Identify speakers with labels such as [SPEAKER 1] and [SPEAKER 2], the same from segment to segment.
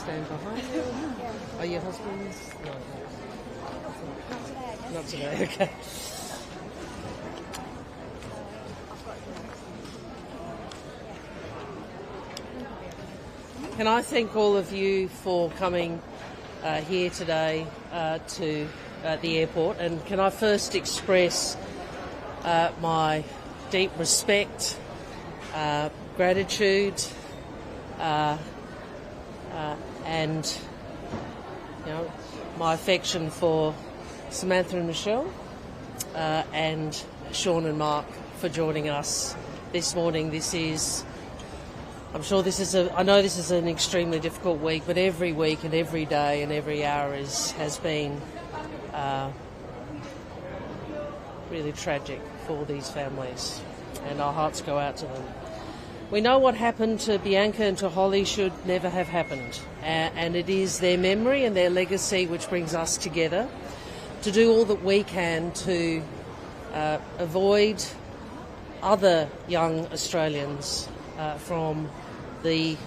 [SPEAKER 1] stand behind you. Are your husbands? No. Not today, okay. Can I thank all of you for coming here today to the airport, and can I first express my deep respect, gratitude, and my affection for Samantha and Michelle, and Sean and Mark for joining us this morning. I know this is an extremely difficult week, but every week and every day and every hour has been really tragic for these families, and our hearts go out to them. We know what happened to Bianca and to Holly should never have happened, and it is their memory and their legacy which brings us together to do all that we can to avoid other young Australians to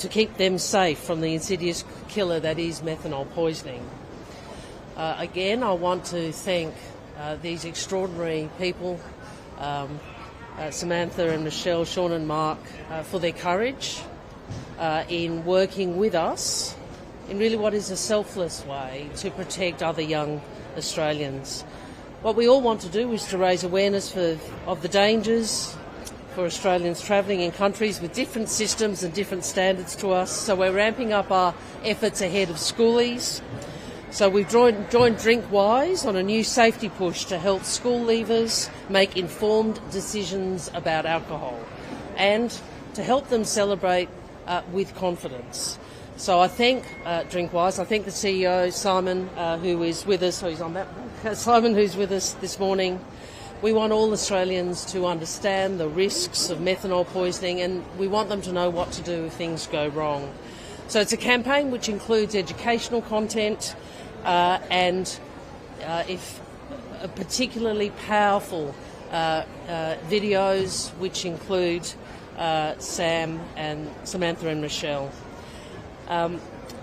[SPEAKER 1] keep them safe from the insidious killer that is methanol poisoning. Again, I want to thank these extraordinary people, Samantha and Michelle, Sean and Mark, for their courage in working with us in really what is a selfless way to protect other young Australians. What we all want to do is to raise awareness of the dangers for Australians travelling in countries with different systems and different standards to us. So we're ramping up our efforts ahead of schoolies. So we've joined DrinkWise on a new safety push to help school leavers make informed decisions about alcohol and to help them celebrate with confidence. So I thank DrinkWise. I thank the CEO, Simon, who is with us. So he's on that. Simon, who's with us this morning. We want all Australians to understand the risks of methanol poisoning, and we want them to know what to do if things go wrong. So it's a campaign which includes educational content and if particularly powerful videos which include Sam and Samantha and Michelle.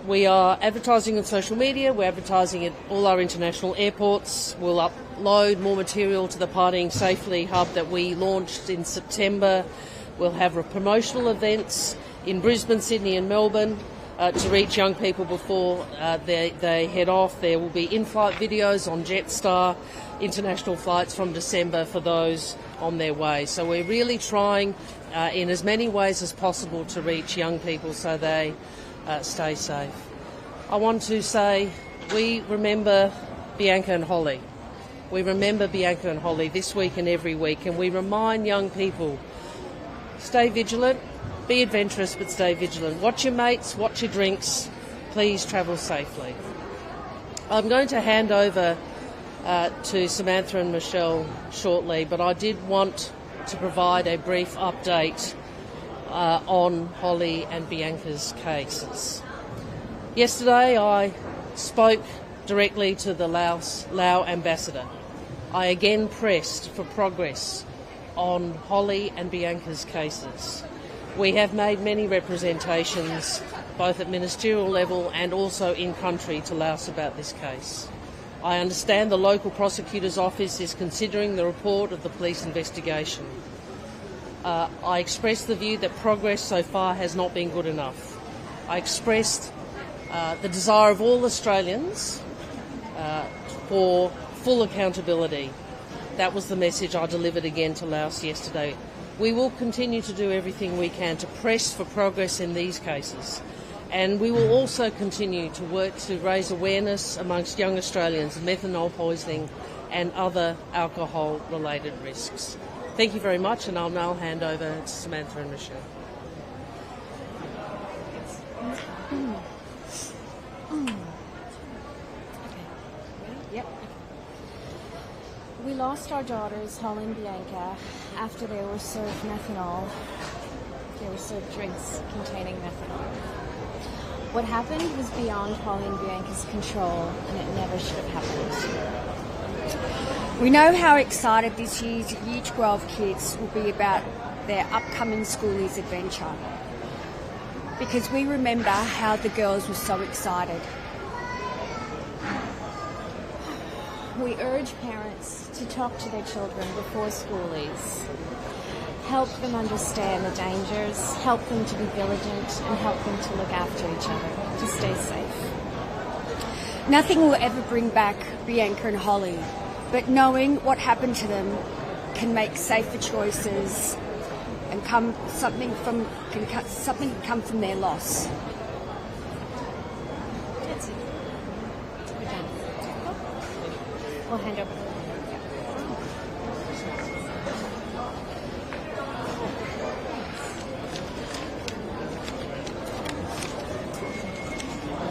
[SPEAKER 1] We are advertising on social media, we're advertising at all our international airports. We'll upload more material to the Partying Safely hub that we launched in September. We'll have promotional events in Brisbane, Sydney and Melbourne to reach young people before they head off. There will be in-flight videos on Jetstar international flights from December for those on their way. So we're really trying in as many ways as possible to reach young people so they stay safe. I want to say we remember Bianca and Holly. We remember Bianca and Holly this week and every week, and we remind young people, stay vigilant, be adventurous but stay vigilant. Watch your mates, watch your drinks, please travel safely. I'm going to hand over to Samantha and Michelle shortly, but I did want to provide a brief update on Holly and Bianca's cases. Yesterday I spoke directly to the Lao ambassador. I again pressed for progress on Holly and Bianca's cases. We have made many representations both at ministerial level and also in country to Laos about this case. I understand the local prosecutor's office is considering the report of the police investigation. I expressed the view that progress so far has not been good enough. I expressed the desire of all Australians for full accountability. That was the message I delivered again to Laos yesterday. We will continue to do everything we can to press for progress in these cases, and we will also continue to work to raise awareness amongst young Australians of methanol poisoning and other alcohol-related risks. Thank you very much, and I'll now hand over to Samantha and Michelle.
[SPEAKER 2] Yep. We lost our daughters, Holly and Bianca, after they were served methanol. They were served drinks containing methanol. What happened was beyond Holly and Bianca's control, and it never should have happened. We know how excited this year's Year 12 kids will be about their upcoming schoolies adventure.
[SPEAKER 3] because we remember how the girls were so excited.
[SPEAKER 2] We urge parents to talk to their children before schoolies. Help them understand the dangers, help them to be vigilant, and help them to look after each other, to stay safe.
[SPEAKER 3] Nothing will ever bring back Bianca and Holly, but knowing what happened to them can make safer choices and something can come from their loss.
[SPEAKER 2] That's it. We're done. We'll hand over.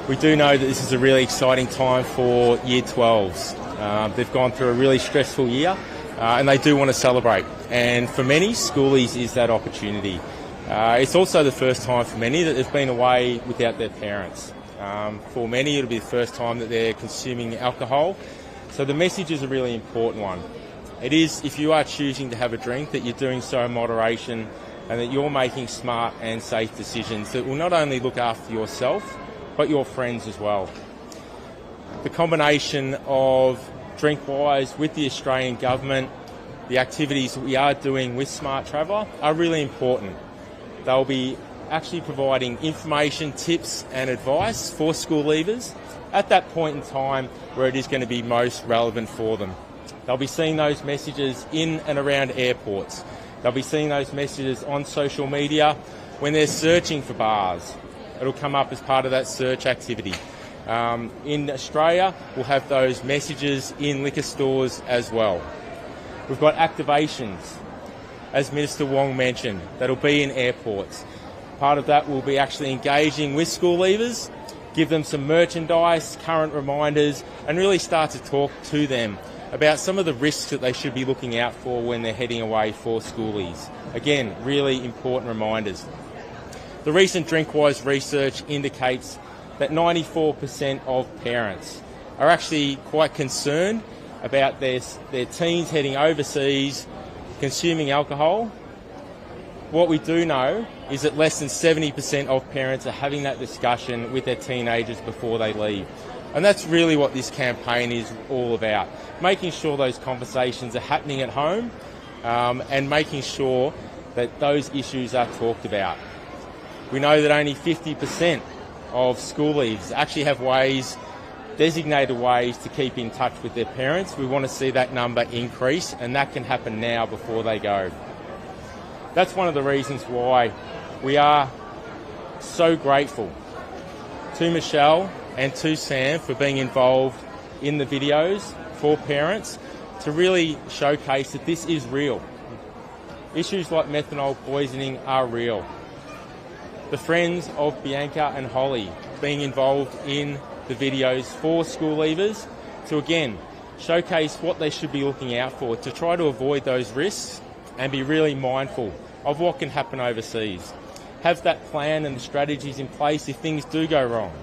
[SPEAKER 4] We do know that this is a really exciting time for Year 12s. They've gone through a really stressful year and they do want to celebrate. And for many, schoolies is that opportunity. It's also the first time for many that they've been away without their parents. For many, it'll be the first time that they're consuming alcohol. So the message is a really important one. It is, if you are choosing to have a drink, that you're doing so in moderation and that you're making smart and safe decisions that will not only look after yourself, but your friends as well. The combination of DrinkWise with the Australian government, the activities that we are doing with Smart Traveller are really important. They'll be actually providing information, tips and advice for school leavers at that point in time where it is going to be most relevant for them. They'll be seeing those messages in and around airports. They'll be seeing those messages on social media when they're searching for bars. It'll come up as part of that search activity. In Australia, we'll have those messages in liquor stores as well. We've got activations, as Minister Wong mentioned, that'll be in airports. Part of that will be actually engaging with school leavers, give them some merchandise, current reminders, and really start to talk to them about some of the risks that they should be looking out for when they're heading away for schoolies. Again, really important reminders. The recent DrinkWise research indicates that 94% of parents are actually quite concerned about their teens heading overseas, consuming alcohol. What we do know is that less than 70% of parents are having that discussion with their teenagers before they leave. And that's really what this campaign is all about, making sure those conversations are happening at home and making sure that those issues are talked about. We know that only 50% of school leavers actually have designated ways to keep in touch with their parents. We want to see that number increase, and that can happen now before they go. That's one of the reasons why we are so grateful to Michelle and to Sam for being involved in the videos for parents to really showcase that this is real. Issues like methanol poisoning are real. The friends of Bianca and Holly being involved in the videos for school leavers to again showcase what they should be looking out for to try to avoid those risks and be really mindful of what can happen overseas. Have that plan and the strategies in place if things do go wrong,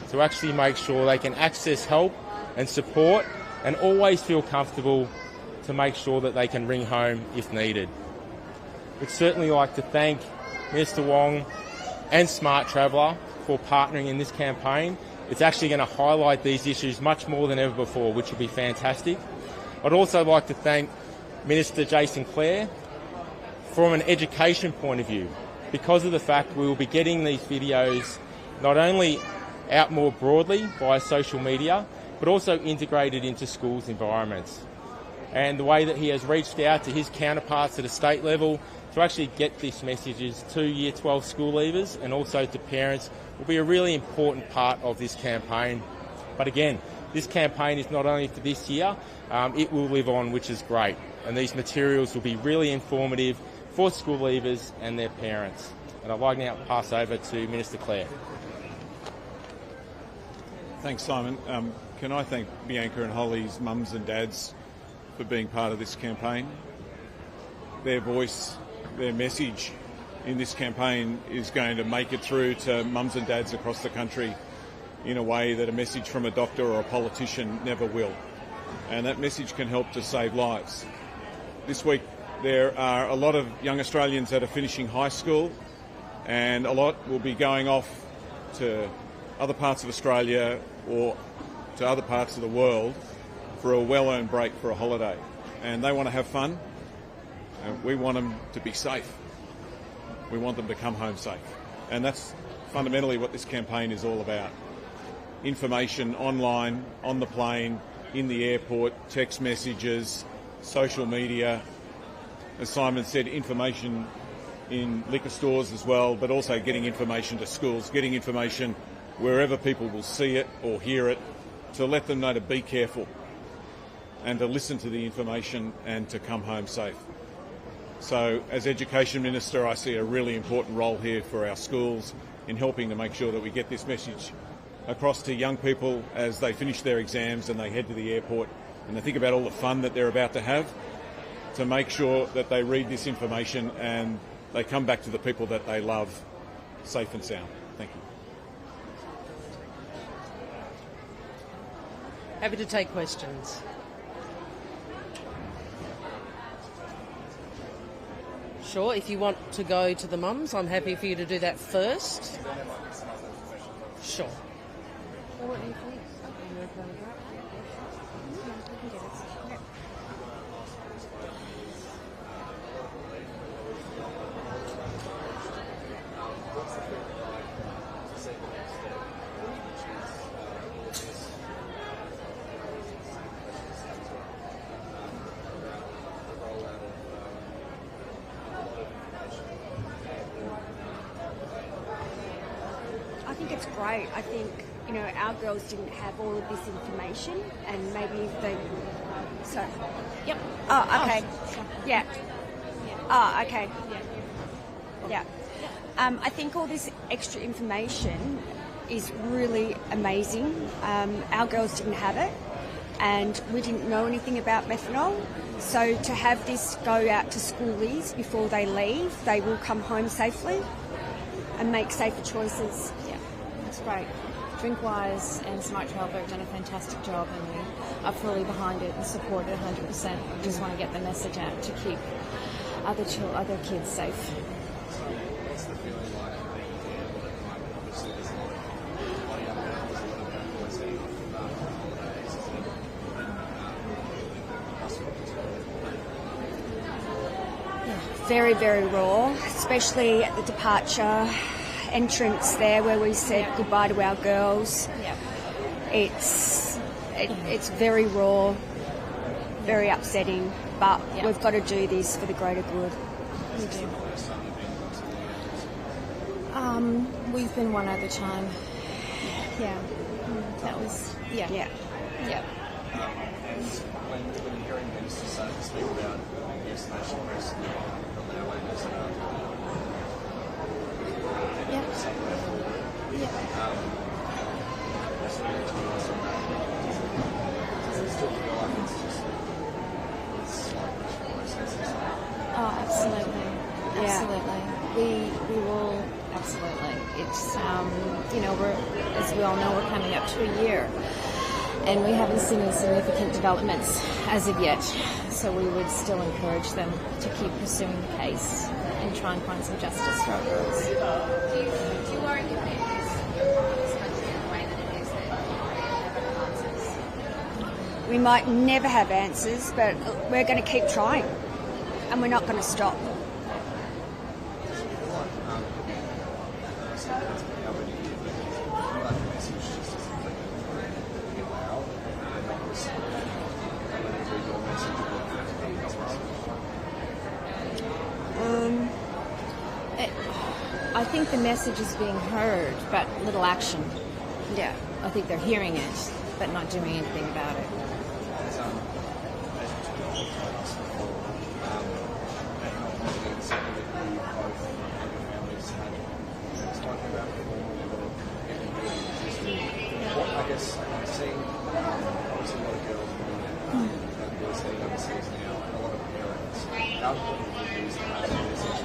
[SPEAKER 4] to actually make sure they can access help and support and always feel comfortable to make sure that they can ring home if needed. We'd certainly like to thank Mr. Wong and Smart Traveller for partnering in this campaign. It's actually going to highlight these issues much more than ever before, which will be fantastic. I'd also like to thank Minister Clare from an education point of view, because of the fact we will be getting these videos not only out more broadly via social media, but also integrated into schools' environments. And the way that he has reached out to his counterparts at a state level to actually get these messages to Year 12 school leavers and also to parents will be a really important part of this campaign. But again, this campaign is not only for this year, it will live on, which is great. And these materials will be really informative for school leavers and their parents. And I'd like now to pass over to Minister Clare.
[SPEAKER 5] Thanks, Simon. Can I thank Bianca and Holly's mums and dads for being part of this campaign? Their voice, their message in this campaign is going to make it through to mums and dads across the country in a way that a message from a doctor or a politician never will. And that message can help to save lives. This week there are a lot of young Australians that are finishing high school and a lot will be going off to other parts of Australia or to other parts of the world for a well-earned break for a holiday. And they want to have fun, and we want them to be safe. We want them to come home safe. And that's fundamentally what this campaign is all about. Information online, on the plane, in the airport, text messages, social media. As Simon said, information in liquor stores as well, but also getting information to schools, getting information wherever people will see it or hear it, to let them know to be careful and to listen to the information and to come home safe. So as Education Minister, I see a really important role here for our schools in helping to make sure that we get this message across to young people as they finish their exams and they head to the airport and they think about all the fun that they're about to have, to make sure that they read this information and they come back to the people that they love safe and sound. Thank you.
[SPEAKER 1] Happy to take questions. Sure, if you want to go to the mums, I'm happy for you to do that first. Sure.
[SPEAKER 3] I think it's great. I think, our girls didn't have all of this information, and maybe if they... So,
[SPEAKER 2] Yep.
[SPEAKER 3] oh, okay. Yeah. Oh, okay. Yeah. I think all this extra information is really amazing. Our girls didn't have it, and we didn't know anything about methanol. So to have this go out to schoolies before they leave, they will come home safely and make safer choices.
[SPEAKER 2] Yeah, that's great. DrinkWise and Smart Travel have done a fantastic job, and we are fully behind it and support it 100%. We just want to get the message out to keep other kids safe.
[SPEAKER 6] What's the feeling like being there all the time? Obviously, there's a lot of young girls, a lot of families that are off on holidays.
[SPEAKER 3] Very, very raw, especially at the departure entrance there where we said goodbye to our girls.
[SPEAKER 2] Yeah.
[SPEAKER 3] It's very raw, very upsetting, but we've got to do this for the greater good.
[SPEAKER 2] We do. We've been one other time. Yeah. That was,
[SPEAKER 3] Yeah.
[SPEAKER 2] Yeah.
[SPEAKER 6] And when you're hearing ministers start to speak about yes, national press and allow ambassador,
[SPEAKER 2] Yeah.
[SPEAKER 6] does it still feel like it's just like processes?
[SPEAKER 2] Oh, absolutely.
[SPEAKER 3] Yeah.
[SPEAKER 2] Absolutely. We will, absolutely. It's, as we all know, we're coming up to a year, and we haven't seen any significant developments as of yet. So we would still encourage them to keep pursuing the case and try and find some justice for our girls.
[SPEAKER 7] Do you worry that it is this country in the way that it is that we never have answers?
[SPEAKER 3] We might never have answers, but we're going to keep trying, and we're not going to stop.
[SPEAKER 2] I think the message is being heard, but little action.
[SPEAKER 3] Yeah.
[SPEAKER 2] I think they're hearing it, but not doing anything about it.
[SPEAKER 6] I guess I'm seeing obviously a lot of girls that are studying overseas now, and a lot of parents. How important do you use that message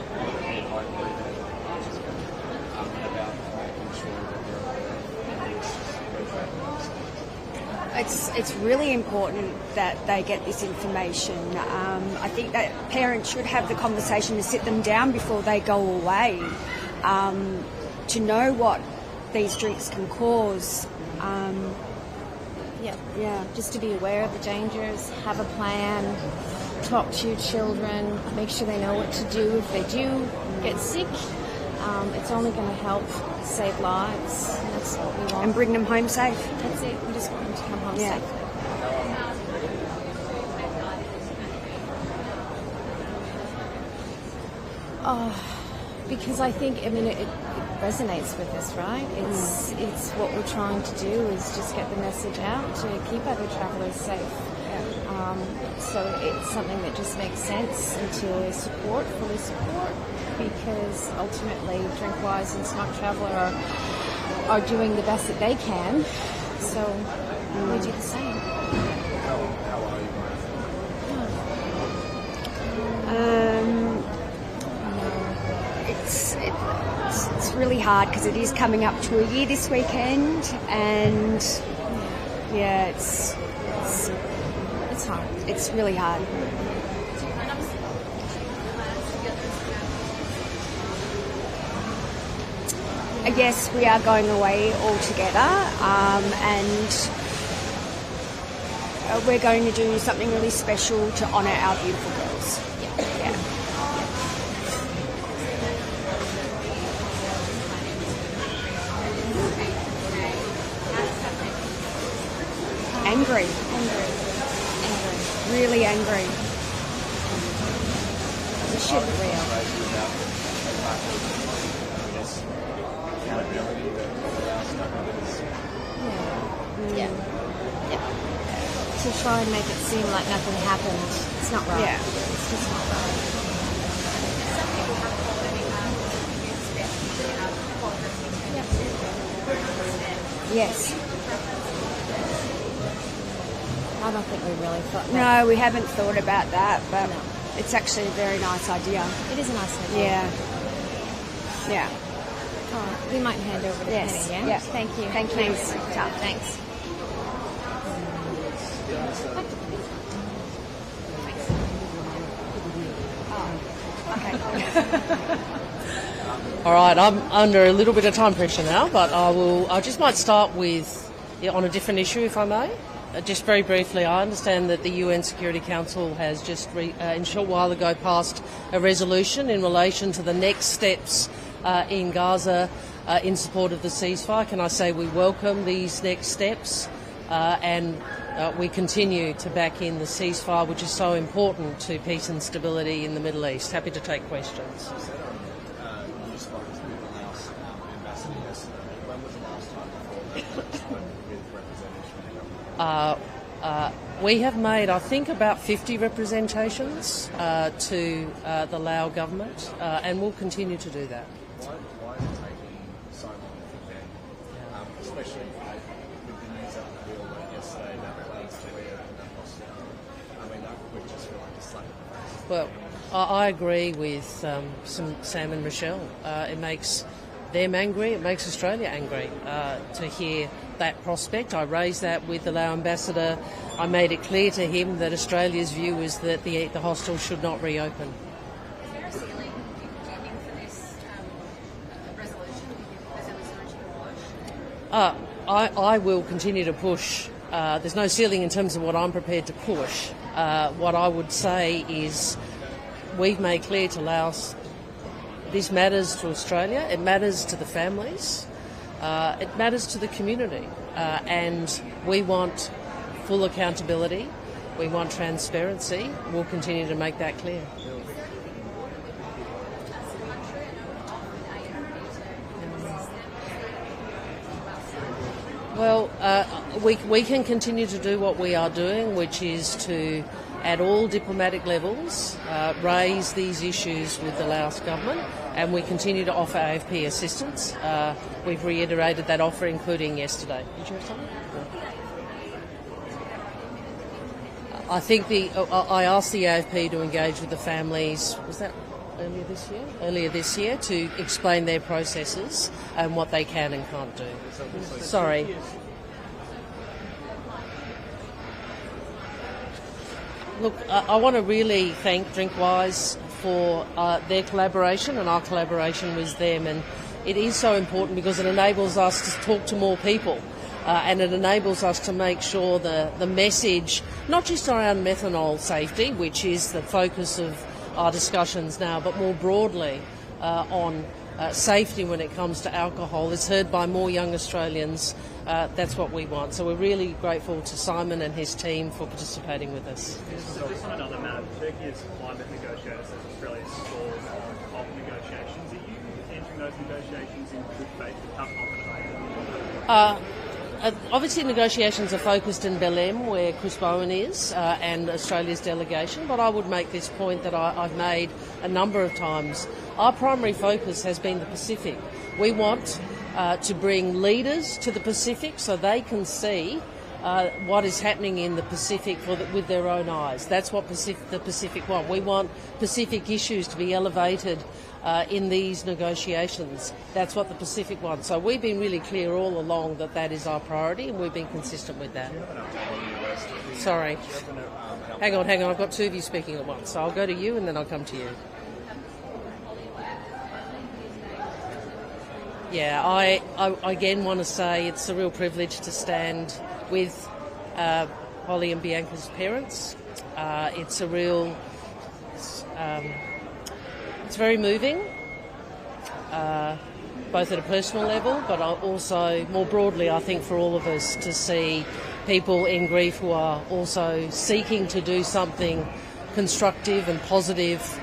[SPEAKER 6] about making sure that they're
[SPEAKER 3] It's really important that they get this information. I think that parents should have the conversation to sit them down before they go away to know what these drinks can cause.
[SPEAKER 2] Yeah, just to be aware of the dangers, have a plan, talk to your children, make sure they know what to do if they do get sick. It's only going to help save lives, and that's what we want.
[SPEAKER 3] And bring them home safe.
[SPEAKER 2] That's it. We just want them to come home
[SPEAKER 3] Yeah.
[SPEAKER 2] safely. Because I think, I mean, it resonates with us, right? It's what we're trying to do is just get the message out to keep other travellers safe. So it's something that just makes sense and to fully support, because ultimately DrinkWise and Smart Traveller are doing the best that they can. So we do the same.
[SPEAKER 6] How are you guys?
[SPEAKER 3] It's really hard because it is coming up to a year this weekend, and yeah, it's
[SPEAKER 2] hard.
[SPEAKER 3] It's really hard. Yes, we are going away all together, and we're going to do something really special to honour our beautiful girls. Yeah. Angry. Really angry.
[SPEAKER 2] We shouldn't real. Yeah. To try and make it seem like nothing happened, it's not right.
[SPEAKER 3] Yeah.
[SPEAKER 2] It's just not right.
[SPEAKER 3] Yes.
[SPEAKER 2] I don't think we really thought that.
[SPEAKER 3] No, we haven't thought about that, but it's actually a very nice idea.
[SPEAKER 2] It is a nice idea.
[SPEAKER 3] Yeah.
[SPEAKER 2] All right. We might hand over to
[SPEAKER 3] Yes.
[SPEAKER 2] Penny, yeah?
[SPEAKER 3] Yeah.
[SPEAKER 2] Thank you.
[SPEAKER 3] Thank you.
[SPEAKER 2] Thanks. Thanks.
[SPEAKER 1] All right, I'm under a little bit of time pressure now, but I just might start with on a different issue, if I may. Just very briefly, I understand that the UN Security Council has just a short while ago passed a resolution in relation to the next steps in Gaza in support of the ceasefire. Can I say we welcome these next steps and we continue to back in the ceasefire, which is so important to peace and stability in the Middle East. Happy to take questions.
[SPEAKER 6] You spoke to the Laos ambassador yesterday. When was the last time before that you spoke with representatives from the government?
[SPEAKER 1] We have made, I think, about 50 representations to the Lao government, and we'll continue to do that.
[SPEAKER 6] Why is it taking so long for them, especially with the news out the wheel yesterday that plans to reopen that hostel? I mean, that would just feel like a slap in the face.
[SPEAKER 1] Well, I agree with Sam and Michelle. It makes them angry, it makes Australia angry to hear that prospect. I raised that with the Lao ambassador. I made it clear to him that Australia's view is that the hostel should not reopen.
[SPEAKER 7] Is there a ceiling, do you think, for this resolution? Because it was so much push?
[SPEAKER 1] I will continue to push. There's no ceiling in terms of what I'm prepared to push. What I would say is we've made clear to Laos this matters to Australia, it matters to the families, it matters to the community, and we want full accountability, we want transparency. We'll continue to make that clear. Well, we can continue to do what we are doing, which is to, at all diplomatic levels, raise these issues with the Laos government, and we continue to offer AFP assistance. We've reiterated that offer, including yesterday. Did you have something? No. I think I asked the AFP to engage with the families. Was that earlier this year? Earlier this year, to explain their processes and what they can and can't do. Sorry. Look, I want to really thank DrinkWise for their collaboration and our collaboration with them. And it is so important because it enables us to talk to more people. And it enables us to make sure the message, not just around methanol safety, which is the focus of our discussions now, but more broadly on safety when it comes to alcohol, is heard by more young Australians. That's what we want. So we're really grateful to Simon and his team for participating with us.
[SPEAKER 8] So just on another matter, Turkey is climate negotiators as Australia's stalled COP negotiations. Are you entering those negotiations in good faith? How confident are you?
[SPEAKER 1] Obviously, negotiations are focused in Belém, where Chris Bowen is, and Australia's delegation, but I would make this point that I've made a number of times. Our primary focus has been the Pacific. We want to bring leaders to the Pacific so they can see what is happening in the Pacific with their own eyes. That's what the Pacific want. We want Pacific issues to be elevated in these negotiations. That's what the Pacific wants. So we've been really clear all along that that is our priority, and we've been consistent with that. Sorry. Hang on. I've got two of you speaking at once. So I'll go to you and then I'll come to you. Yeah, I again want to say it's a real privilege to stand with Holly and Bianca's parents. It's a real... It's very moving, both at a personal level, but also more broadly, I think, for all of us to see people in grief who are also seeking to do something constructive and positive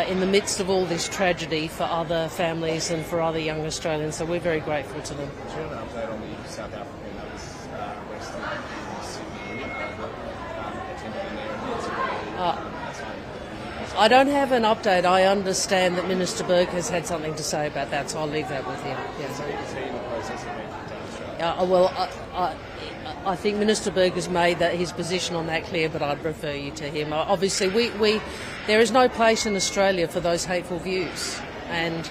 [SPEAKER 1] in the midst of all this tragedy for other families and for other young Australians. So we're very grateful to them.
[SPEAKER 6] Do you have an update on the South African that was arrested in Sydney attended an air
[SPEAKER 1] I don't have an update. I understand that Minister Berg has had something to say about that, so I'll leave that with you. Yeah.
[SPEAKER 6] So is he in the process of being to Australia?
[SPEAKER 1] Well, I think Minister Berg has made his position on that clear, but I'd refer you to him. Obviously, there is no place in Australia for those hateful views, and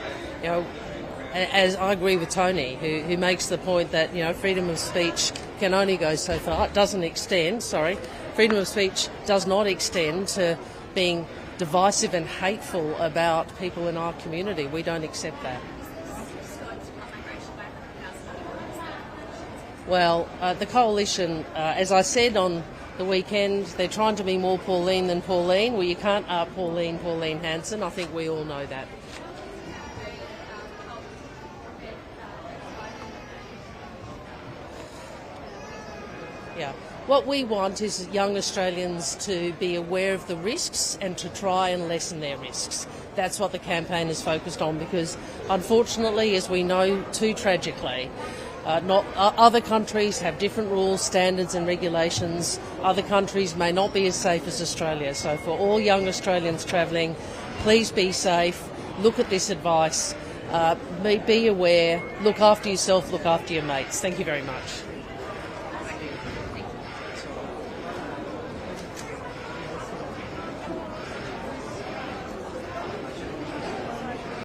[SPEAKER 1] as I agree with Tony, who makes the point that freedom of speech can only go so far. It doesn't extend. Freedom of speech does not extend to being divisive and hateful about people in our community. We don't accept that. Well, the coalition, as I said on the weekend, they're trying to be more Pauline than Pauline. Well, you can't Pauline Hanson. I think we all know that. Yeah. What we want is young Australians to be aware of the risks and to try and lessen their risks. That's what the campaign is focused on, because unfortunately, as we know too tragically, other countries have different rules, standards and regulations. Other countries may not be as safe as Australia. So for all young Australians travelling, please be safe, look at this advice, be aware, look after yourself, look after your mates. Thank you very much.